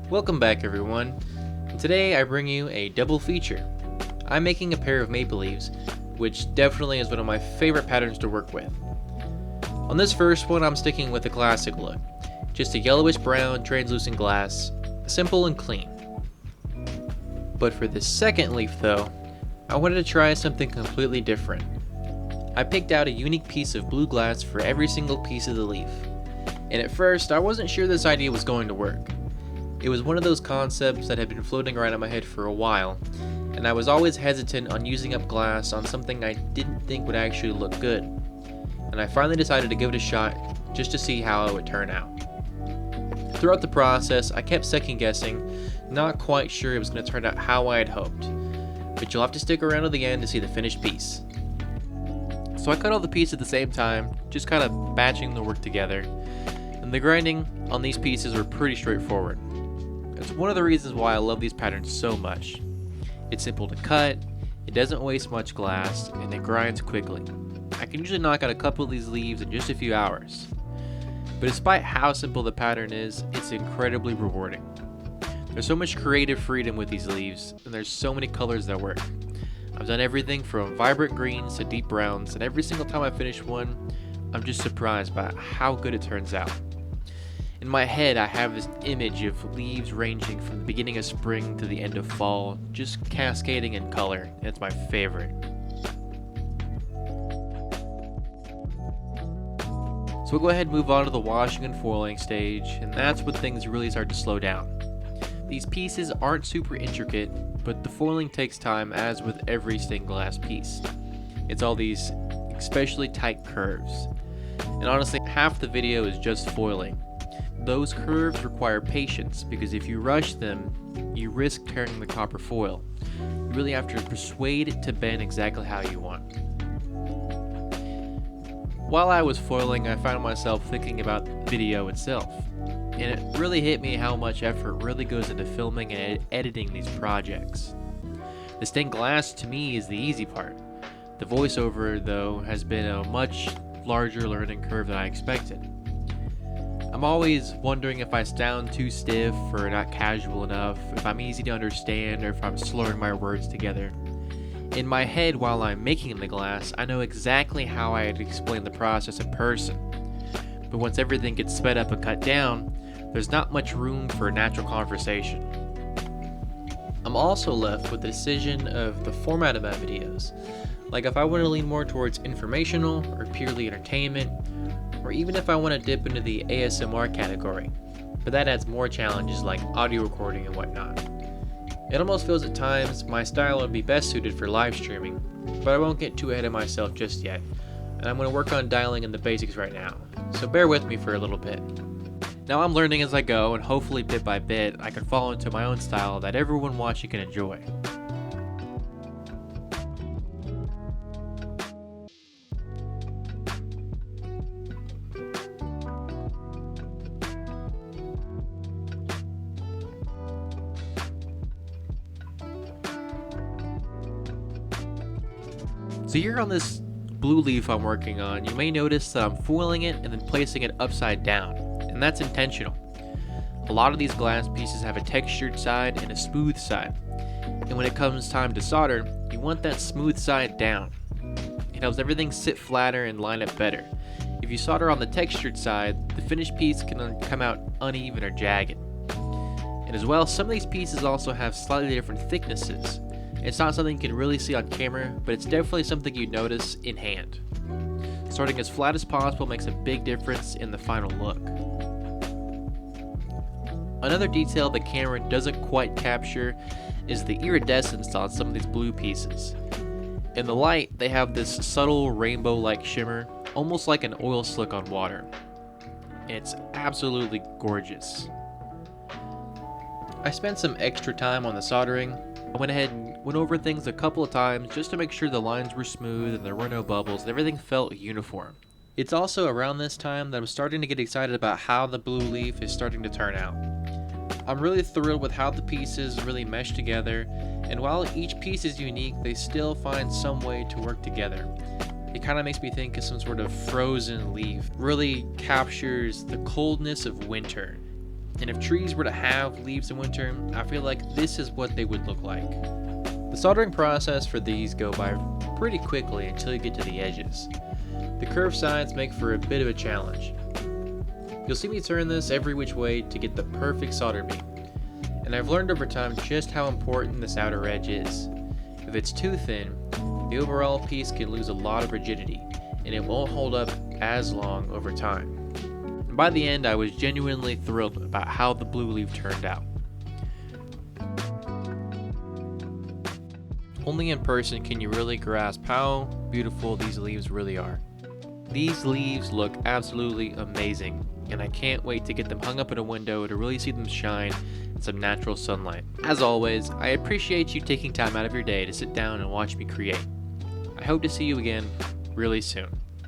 Welcome back everyone. Today I bring you a double feature. I'm making a pair of maple leaves, which definitely is one of my favorite patterns to work with. On this first one I'm sticking with the classic look. Just a yellowish brown translucent glass, simple and clean. But for this second leaf though, I wanted to try something completely different. I picked out a unique piece of blue glass for every single piece of the leaf. And at first I wasn't sure this idea was going to work. It was one of those concepts that had been floating around in my head for a while, and I was always hesitant on using up glass on something I didn't think would actually look good. And I finally decided to give it a shot just to see how it would turn out. Throughout the process, I kept second guessing, not quite sure it was going to turn out how I had hoped. But you'll have to stick around to the end to see the finished piece. So I cut all the pieces at the same time, just kind of batching the work together. And the grinding on these pieces were pretty straightforward. It's one of the reasons why I love these patterns so much. It's simple to cut, it doesn't waste much glass, and it grinds quickly. I can usually knock out a couple of these leaves in just a few hours. But despite how simple the pattern is, it's incredibly rewarding. There's so much creative freedom with these leaves, and there's so many colors that work. I've done everything from vibrant greens to deep browns, and every single time I finish one, I'm just surprised by how good it turns out. In my head, I have this image of leaves ranging from the beginning of spring to the end of fall, just cascading in color, and it's my favorite. So we'll go ahead and move on to the washing and foiling stage, and that's when things really start to slow down. These pieces aren't super intricate, but the foiling takes time as with every stained glass piece. It's all these especially tight curves. And honestly, half the video is just foiling. Those curves require patience because if you rush them, you risk tearing the copper foil. You really have to persuade it to bend exactly how you want. While I was foiling, I found myself thinking about the video itself. And it really hit me how much effort really goes into filming and editing these projects. The stained glass to me is the easy part. The voiceover, though, has been a much larger learning curve than I expected. I'm always wondering if I sound too stiff or not casual enough, if I'm easy to understand, or if I'm slurring my words together. In my head while I'm making the glass, I know exactly how I'd explain the process in person. But once everything gets sped up and cut down, there's not much room for natural conversation. I'm also left with the decision of the format of my videos. Like if I want to lean more towards informational or purely entertainment, or even if I want to dip into the ASMR category, but that adds more challenges like audio recording and whatnot. It almost feels at times my style would be best suited for live streaming, but I won't get too ahead of myself just yet, and I'm going to work on dialing in the basics right now, so bear with me for a little bit. Now I'm learning as I go, and hopefully bit by bit I can fall into my own style that everyone watching can enjoy. So here on this blue leaf I'm working on, you may notice that I'm foiling it and then placing it upside down, and that's intentional. A lot of these glass pieces have a textured side and a smooth side, and when it comes time to solder, you want that smooth side down. It helps everything sit flatter and line up better. If you solder on the textured side, the finished piece can come out uneven or jagged. And as well, some of these pieces also have slightly different thicknesses. It's not something you can really see on camera, but it's definitely something you notice in hand. Starting as flat as possible makes a big difference in the final look. Another detail the camera doesn't quite capture is the iridescence on some of these blue pieces. In the light, they have this subtle rainbow-like shimmer, almost like an oil slick on water. It's absolutely gorgeous. I spent some extra time on the soldering. I went ahead and went over things a couple of times just to make sure the lines were smooth and there were no bubbles and everything felt uniform. It's also around this time that I'm starting to get excited about how the blue leaf is starting to turn out. I'm really thrilled with how the pieces really mesh together, and while each piece is unique, they still find some way to work together. It kind of makes me think of some sort of frozen leaf. Really captures the coldness of winter. And if trees were to have leaves in winter, I feel like this is what they would look like. The soldering process for these go by pretty quickly until you get to the edges. The curved sides make for a bit of a challenge. You'll see me turn this every which way to get the perfect solder beam, and I've learned over time just how important this outer edge is. If it's too thin, the overall piece can lose a lot of rigidity, and it won't hold up as long over time. And by the end, I was genuinely thrilled about how the blue leaf turned out. Only in person can you really grasp how beautiful these leaves really are. These leaves look absolutely amazing, and I can't wait to get them hung up in a window to really see them shine in some natural sunlight. As always, I appreciate you taking time out of your day to sit down and watch me create. I hope to see you again really soon.